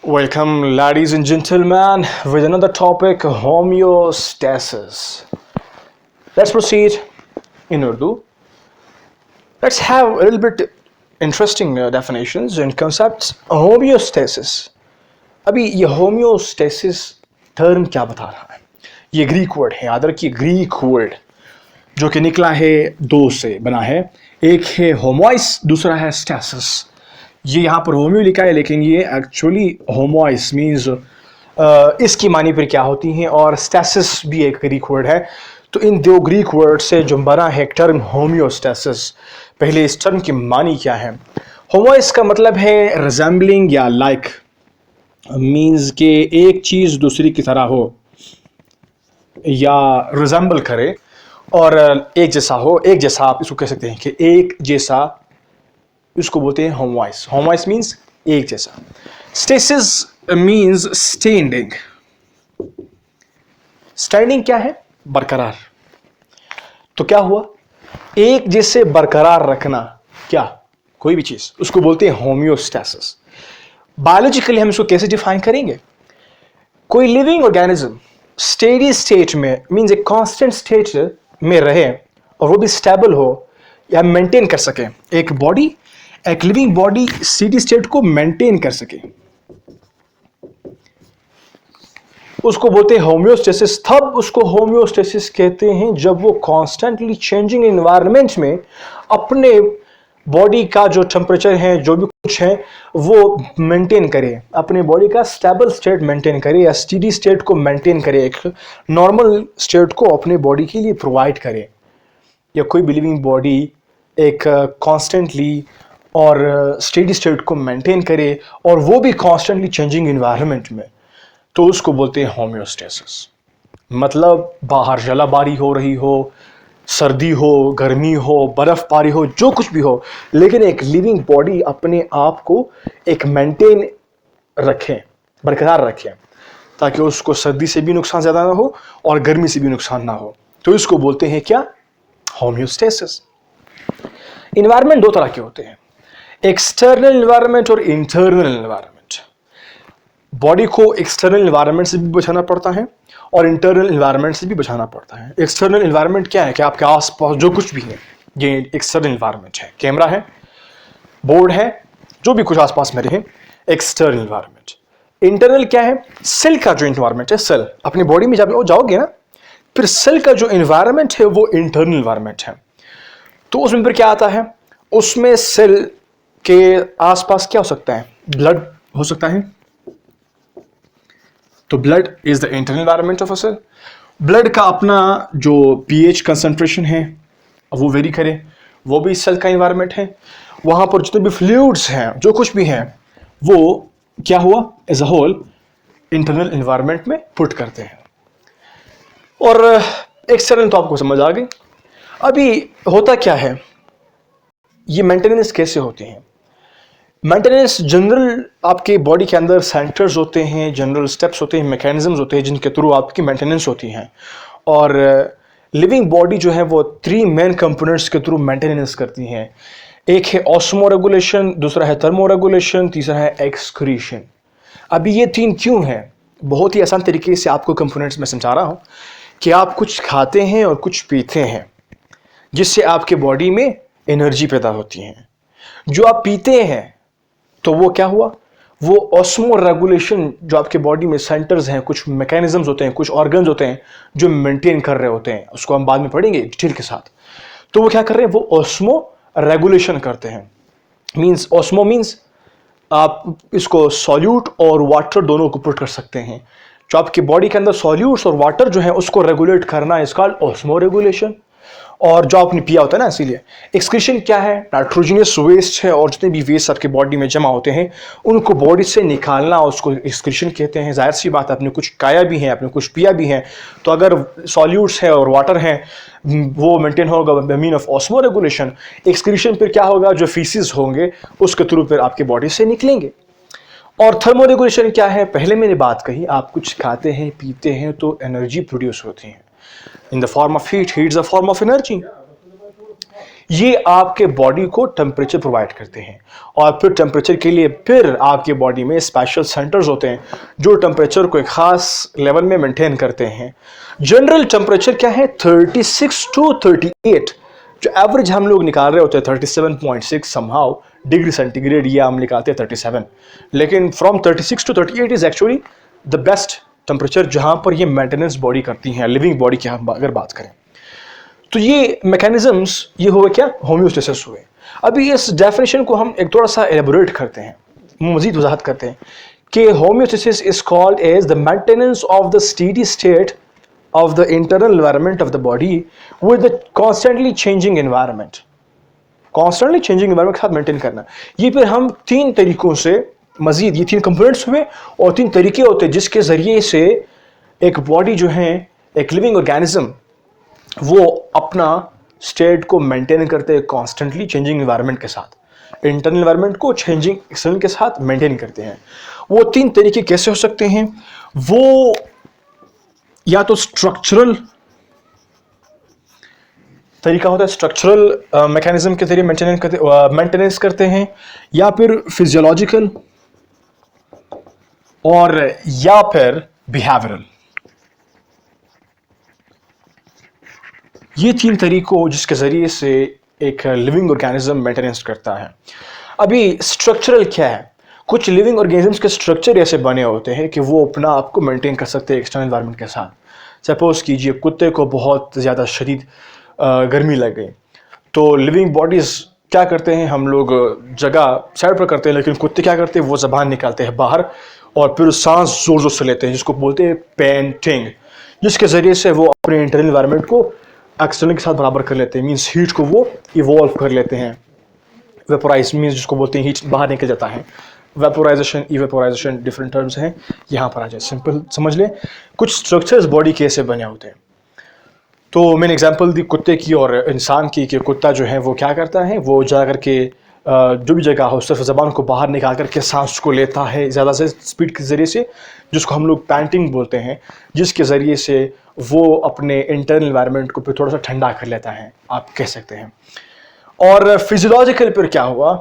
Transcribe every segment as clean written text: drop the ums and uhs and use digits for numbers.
Welcome, ladies and gentlemen, with another topic homeostasis. Let's proceed in Urdu. Let's have a little bit interesting definitions and concepts. Homeostasis. अभी ये homeostasis term क्या बता रहा है? ये Greek word है, याद रखिए ग्रीक वर्ड जो कि निकला है दो से बना है, एक है होमोइस, दूसरा है स्टेसिस. ये यहाँ पर होम्यो लिखा है लेकिन ये एक्चुअली होमोइस मीन्स इसकी मानी पर क्या होती हैं, और स्टेसिस भी एक ग्रीक वर्ड है. तो इन दो ग्रीक वर्ड से जो बना है टर्म होम्योस्टेसिस. पहले इस टर्म की मानी क्या है? होमोइस का मतलब है रिजेंबलिंग या लाइक, मीन्स के एक चीज़ दूसरी की तरह हो या रिजेंबल करे और एक जैसा हो. एक जैसा आप इसको कह सकते हैं कि एक जैसा, इसको बोलते हैं होमोइस. होमोइस मीन्स एक जैसा. Stasis means standing. स्टैंडिंग क्या है? बरकरार. तो क्या हुआ? एक जैसे बरकरार रखना, क्या कोई भी चीज, उसको बोलते हैं होम्योस्टेसिस. बायोलॉजिकली हम इसको कैसे डिफाइन करेंगे? कोई लिविंग ऑर्गेनिज्म स्टेडी स्टेट में, मीन्स एक कांस्टेंट स्टेट में रहे और वो भी स्टेबल हो या मेंटेन कर सके. एक बॉडी, एक लिविंग बॉडी स्टेडी स्टेट को मेंटेन कर सके, उसको बोलते हैं होम्योस्टेसिस. तब उसको होम्योस्टेसिस कहते हैं जब वो कॉन्स्टेंटली चेंजिंग एनवायरनमेंट में अपने बॉडी का जो टेम्परेचर है, जो भी कुछ है, वो मेंटेन करे, अपने बॉडी का स्टेबल स्टेट मेंटेन करे या स्टेडी स्टेट को मेंटेन करे, एक नॉर्मल स्टेट को अपने बॉडी के लिए प्रोवाइड करे. या कोई भी लिविंग बॉडी एक कॉन्स्टेंटली और स्टेडी स्टेट को मेंटेन करे और वो भी कॉन्स्टेंटली चेंजिंग एनवायरनमेंट में, तो उसको बोलते हैं होम्योस्टेसिस. मतलब बाहर जलाबारी हो रही हो, सर्दी हो, गर्मी हो, बर्फबारी हो, जो कुछ भी हो, लेकिन एक लिविंग बॉडी अपने आप को एक मेंटेन रखें, बरकरार रखें, ताकि उसको सर्दी से भी नुकसान ज़्यादा ना हो और गर्मी से भी नुकसान ना हो. तो इसको बोलते हैं क्या? होम्योस्टेसिस. इन्वायरमेंट दो तरह के होते हैं, एक्सटर्नल इन्वायरमेंट और इंटरनल इन्वायरमेंट. बॉडी को एक्सटर्नल इन्वायरमेंट से भी बचाना पड़ता है और इंटरनल इन्वायरमेंट से भी बचाना पड़ता है. एक्सटर्नल इन्वायरमेंट क्या है? कि आपके आसपास जो कुछ भी है, ये एक्सटर्नल इन्वायरमेंट है. कैमरा है, बोर्ड है, जो भी कुछ आसपास में रहे, एक्सटर्नल इन्वायरमेंट. इंटरनल क्या है? सेल का जो इन्वायरमेंट है, सेल अपनी बॉडी में जब जाओगे ना, फिर सेल का जो इन्वायरमेंट है वो इंटरनल इन्वायरमेंट है. तो उसमें फिर क्या आता है? उसमें सेल के आसपास क्या हो सकता है? ब्लड हो सकता है. तो blood is the internal environment of a cell. Blood का अपना जो पीएच कंसंट्रेशन है वो वेरी करे, वो भी सेल का एनवायरनमेंट है. वहां पर जितने भी फ्लूइड्स हैं, जो कुछ भी हैं, वो क्या हुआ? As a whole internal environment में पुट करते हैं. और एक्सटर्नल तो आपको समझ आ गई. अभी होता क्या है, ये मेंटेनेंस कैसे होती है? मेंटेनेंस जनरल आपके बॉडी के अंदर सेंटर्स होते हैं, जनरल स्टेप्स होते हैं, मैकेनिज्म्स होते हैं जिनके थ्रू आपकी मेंटेनेंस होती है. और लिविंग बॉडी जो है वो 3 मेन कंपोनेंट्स के थ्रू मेंटेनेंस करती हैं. एक है ऑस्मो रेगुलेशन, दूसरा है थर्मो रेगुलेशन, तीसरा है एक्सक्रीशन. अभी ये 3 क्यों हैं? बहुत ही आसान तरीके से आपको कंपोनेंट्स में समझा रहा हूँ कि आप कुछ खाते हैं और कुछ पीते हैं जिससे आपके बॉडी में एनर्जी पैदा होती है. जो आप पीते हैं तो वो क्या हुआ? वो ऑस्मो रेगुलेशन, जो आपके बॉडी में सेंटर्स हैं, कुछ मैकेनिज्म्स होते हैं, कुछ ऑर्गन्स होते हैं जो मेंटेन कर रहे होते हैं, उसको हम बाद में पढ़ेंगे डिटेल के साथ. तो वो क्या कर रहे हैं? वो ऑस्मो रेगुलेशन करते हैं. मींस ऑस्मो मींस आप इसको सॉल्यूट और वाटर दोनों को पुट कर सकते हैं. जो आपके बॉडी के अंदर सॉल्यूट्स और वाटर जो है उसको रेगुलेट करना इज कॉल्ड ऑस्मो रेगुलेशन. और जो आपने पिया होता है ना, इसीलिए. एक्सक्रीशन क्या है? नाइट्रोजनियस वेस्ट है, और जितने भी वेस्ट आपके बॉडी में जमा होते हैं उनको बॉडी से निकालना, उसको एक्सक्रीशन कहते हैं. जाहिर सी बात है, आपने कुछ खाया भी है, आपने कुछ पिया भी है, तो अगर सॉल्यूट्स है और वाटर है वो मेंटेन होगा by mean of osmoregulation. Excretion फिर क्या होगा? जो फीसिस होंगे उसके थ्रू फिर आपके बॉडी से निकलेंगे. और थर्मो रेगुलेशन क्या है? पहले मैंने बात कही, आप कुछ खाते हैं, पीते हैं तो एनर्जी प्रोड्यूस होती है in the form of heat. Heat is a form of energy. ये आपके बॉडी को टेम्परेचर प्रोवाइड करते हैं और फिर टेम्परेचर के लिए फिर आपके बॉडी में स्पेशल सेंटर्स होते हैं जो टेम्परेचर को एक खास लेवल में मेंटेन करते हैं। जनरल टेम्परेचर क्या है? 36 टू 38, जो एवरेज हम लोग निकाल रहे होते हैं 37.6 समहाउ डिग्री सेंटीग्रेड, ये हम निकालते हैं 37, लेकिन from 36 to 38 is actually the best temperature जहां पर ये मेंटेनेंस बॉडी करती हैं, लिविंग बॉडी की हम अगर बात करें। तो ये मैकेनिज्म्स ये हुए क्या? होम्योस्टेसिस हुए। अभी इस डेफिनेशन को हम एक थोड़ा सा एलेबोरेट करते हैं, मजीद वजाहत करते हैं कि homeostasis is called as the maintenance of the steady state of the internal environment of the body with the constantly changing environment. Constantly changing environment के साथ मेंटेन करना, ये फिर हम तीन तरीकों से मजीद, ये तीन कंपोनेंट्स हुए और तीन तरीके होते हैं जिसके जरिए से एक बॉडी जो है, एक लिविंग ऑर्गेनिज्म, वो अपना स्टेट को मेंटेन करते हैं कॉन्स्टेंटली चेंजिंग एनवायरनमेंट के साथ, इंटरनल एनवायरनमेंट को चेंजिंग एक्सटर्नल के साथ मेंटेन करते हैं। वो तीन तरीके कैसे हो सकते हैं? वो या तो स्ट्रक्चरल तरीका होता है, स्ट्रक्चरल मैकेनिज्म के जरिए मेंटेनेंस करते हैं, या फिर फिजियोलॉजिकल, और या फिर बिहेवियरल। ये तीन तरीकों जिसके जरिए से एक लिविंग ऑर्गेनिज्म मेंटेनेंस करता है। अभी स्ट्रक्चरल क्या है? कुछ लिविंग ऑर्गेनिजम्स के स्ट्रक्चर ऐसे बने होते हैं कि वो अपना आप को मेंटेन कर सकते हैं एक्सटर्नल एनवायरनमेंट के साथ। सपोज कीजिए कुत्ते को बहुत ज़्यादा शदीद गर्मी लग गई, तो लिविंग बॉडीज़ क्या करते हैं, हम लोग जगह साइड पर करते हैं, लेकिन कुत्ते क्या करते हैं, वो ज़बान निकालते हैं बाहर और फिर सांस ज़ोर ज़ोर से लेते हैं, जिसको बोलते हैं पेंटिंग, जिसके ज़रिए से वो अपने इंटरनल एनवायरनमेंट को एक्सटर्नल के साथ बराबर कर लेते हैं। मीन्स हीट को वो इवॉल्व कर लेते हैं। वेपोराइज मीन्स जिसको बोलते हैं हीट बाहर निकल जाता है। वेपोराइजेशन, इवेपोराइजेशन डिफरेंट टर्म्स हैं, यहाँ पर आ जाए, सिंपल समझ लें। कुछ स्ट्रक्चर्स बॉडी के ऐसे बने होते हैं। तो मैंने एग्जांपल दी कुत्ते की और इंसान की कि कुत्ता जो है वो क्या करता है, वो जा कर के जो भी जगह हो सिर्फ ज़बान को बाहर निकाल करके सांस को लेता है ज़्यादा से स्पीड के ज़रिए से, जिसको हम लोग पैंटिंग बोलते हैं, जिसके ज़रिए से वो अपने इंटरनल एनवायरनमेंट को फिर थोड़ा सा ठंडा कर लेता है, आप कह सकते हैं। और फिजियोलॉजिकल पर क्या हुआ?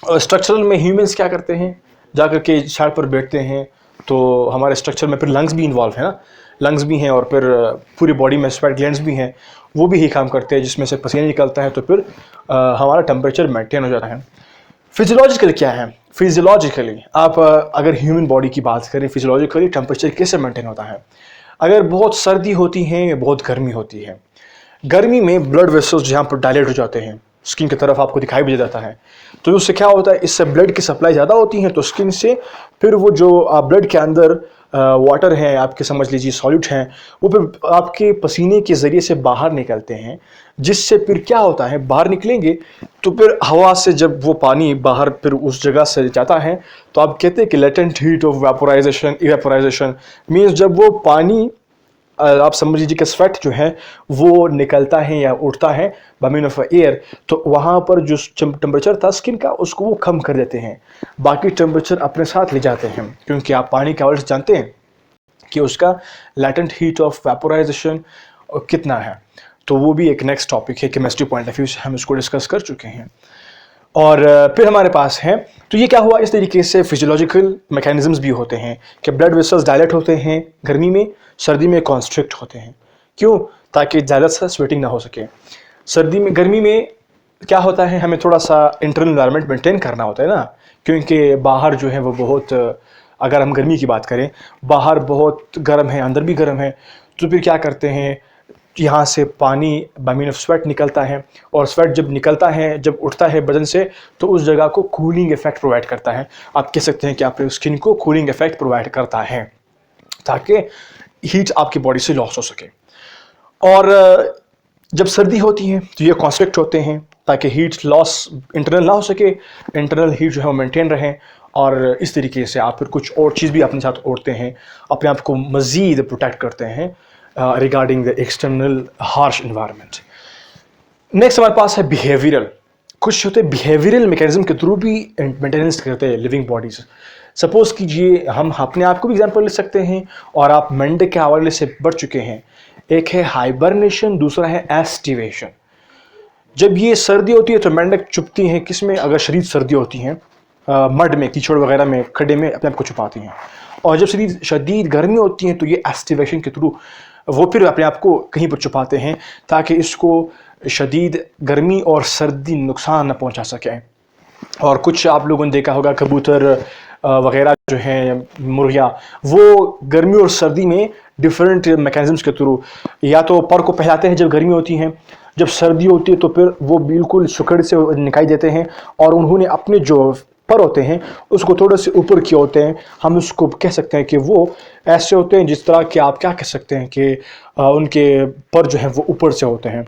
स्ट्रक्चरल में ह्यूमंस क्या करते हैं, जा कर के साइड पर बैठते हैं, तो हमारे स्ट्रक्चर में फिर लंग्स भी इन्वॉल्व है ना, लंग्स भी हैं और फिर पूरी बॉडी में स्वेट ग्लैंड्स भी हैं, वो भी ही काम करते हैं, जिसमें से पसीना निकलता है, तो फिर हमारा टेम्परेचर मेंटेन हो जाता है। फिजियोलॉजिकल क्या है? फिजियोलॉजिकली आप अगर ह्यूमन बॉडी की बात करें, फिजियोलॉजिकली टेम्परेचर कैसे मेंटेन होता है? अगर बहुत सर्दी होती है या बहुत गर्मी होती है, गर्मी में ब्लड वेसल्स जहाँ पर डायलेट हो जाते हैं, स्किन की तरफ आपको दिखाई भी जाता है, तो उससे क्या होता है, इससे ब्लड की सप्लाई ज़्यादा होती है, तो स्किन से फिर वो जो ब्लड के अंदर वाटर है, आपके समझ लीजिए सॉल्यूट हैं, वो फिर आपके पसीने के ज़रिए से बाहर निकलते हैं, जिससे फिर क्या होता है, बाहर निकलेंगे तो फिर हवा से जब वो पानी बाहर फिर उस जगह से जाता है, तो आप कहते हैं कि latent heat of vaporization, evaporization means जब वो पानी आप समझ लीजिए कि स्वेट जो है वो निकलता है या उठता है बाय मीन ऑफ एयर, तो वहाँ पर जो टेम्परेचर था स्किन का उसको वो कम कर देते हैं, बाकी टेम्परेचर अपने साथ ले जाते हैं, क्योंकि आप पानी के हवाले से जानते हैं कि उसका लेटेंट हीट ऑफ वेपोराइजेशन कितना है। तो वो भी एक नेक्स्ट टॉपिक है, केमिस्ट्री पॉइंट ऑफ व्यू से हम इसको डिस्कस कर चुके हैं। और फिर हमारे पास है, तो ये क्या हुआ, इस तरीके से फिजियोलॉजिकल मैकेनिज्म्स भी होते हैं कि ब्लड वेसल्स डायलेट होते हैं गर्मी में, सर्दी में कॉन्स्ट्रिक्ट होते हैं। क्यों? ताकि ज़्यादा सा स्वेटिंग ना हो सके। सर्दी में, गर्मी में क्या होता है, हमें थोड़ा सा इंटरनल एनवायरनमेंट मेंटेन करना होता है ना, क्योंकि बाहर जो है वो बहुत, अगर हम गर्मी की बात करें, बाहर बहुत गर्म है, अंदर भी गर्म है, तो फिर क्या करते हैं, यहाँ से पानी बाय मीन ऑफ स्वेट निकलता है, और स्वेट जब निकलता है, जब उठता है बदन से, तो उस जगह को कूलिंग इफेक्ट प्रोवाइड करता है। आप कह सकते हैं कि आपके स्किन को कूलिंग इफेक्ट प्रोवाइड करता है, ताकि हीट आपकी बॉडी से लॉस हो सके। और जब सर्दी होती है तो ये कॉन्स्ट्रिक्ट होते हैं ताकि हीट लॉस इंटरनल ना हो सके, इंटरनल हीट जो है वो मेंटेन रहे, और इस तरीके से आप फिर कुछ और चीज़ भी अपने साथ ओढ़ते हैं, अपने आप को मज़ीद प्रोटेक्ट करते हैं regarding the external harsh environment. Next हमारे पास है बिहेवियरल। कुछ होते हैं बिहेवियरल मैकेनिज्म के थ्रू भी मेंटेनेंस करते हैं लिविंग बॉडीज। सपोज कीजिए हम अपने आप को भी एग्जांपल ले सकते हैं, और आप मेंढक के हवाले से बढ़ चुके हैं। एक है हाइबरनेशन, दूसरा है एस्टिवेशन। जब ये सर्दी होती है तो मेंढक छुपती हैं किसमें, अगर शदीद सर्दी होती हैं मड में, कीचड़ वगैरह में, खड्डे में अपने आप को छुपाती हैं। और जब शदीद गर्मी होती है तो ये एस्टिवेशन के थ्रू वो फिर अपने आप को कहीं पर छुपाते हैं ताकि इसको शदीद गर्मी और सर्दी नुकसान न पहुंचा सके। और कुछ आप लोगों ने देखा होगा कबूतर वगैरह जो हैं, मुर्गियाँ, वो गर्मी और सर्दी में डिफरेंट मैकेनिज्म्स के थ्रू या तो पर को फैलाते हैं जब गर्मी होती है, जब सर्दी होती है तो फिर वो बिल्कुल सुकड़ से निकाल देते हैं और उन्होंने अपने जो पर होते हैं उसको थोड़े से ऊपर किए होते हैं। हम उसको कह सकते हैं कि वो ऐसे होते हैं जिस तरह कि आप क्या कह सकते हैं कि उनके पर जो हैं वो ऊपर से होते हैं,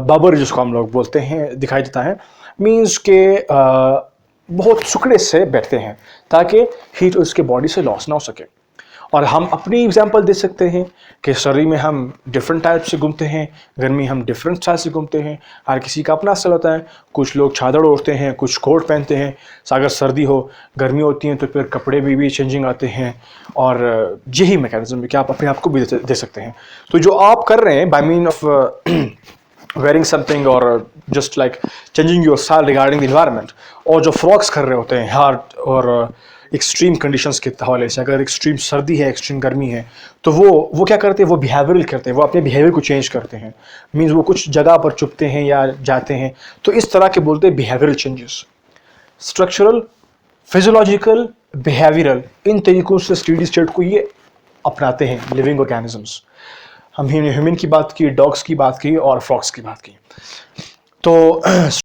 बबर जिसको हम लोग बोलते हैं दिखाई देता है। मीन्स के बहुत सुकड़े से बैठते हैं ताकि हीट उसके बॉडी से लॉस ना हो सके। और हम अपनी एग्जांपल दे सकते हैं कि सर्दी में हम डिफरेंट टाइप से घूमते हैं, गर्मी हम डिफरेंट स्टाइल से घूमते हैं, हर किसी का अपना स्टाइल होता है। कुछ लोग चादर ओढ़ते हैं, कुछ कोट पहनते हैं, अगर सर्दी हो गर्मी होती है तो फिर कपड़े भी चेंजिंग आते हैं। और यही मैकेनिज्म है कि आप अपने आप को भी दे सकते हैं। तो जो आप कर रहे हैं by mean of wearing something or just like changing your style regarding the environment, और जो फ्रॉक्स कर रहे होते हैं हार्ड और एक्सट्रीम कंडीशंस के हवाले से, अगर एक्सट्रीम सर्दी है, एक्सट्रीम गर्मी है, तो वो क्या करते हैं, वो बिहेवियरल करते हैं, वो अपने बिहेवियर को चेंज करते हैं। मीन्स वो कुछ जगह पर चुपते हैं या जाते हैं, तो इस तरह के बोलते हैं behavioural changes. Structural, physiological, behavioural, इन तरीकों से स्टेडी स्टेट को ये अपनाते हैं लिविंग ऑर्गेनिजम्स। हम ह्यूमन की बात की, डॉग्स की बात की और फ्रॉक्स की बात की। तो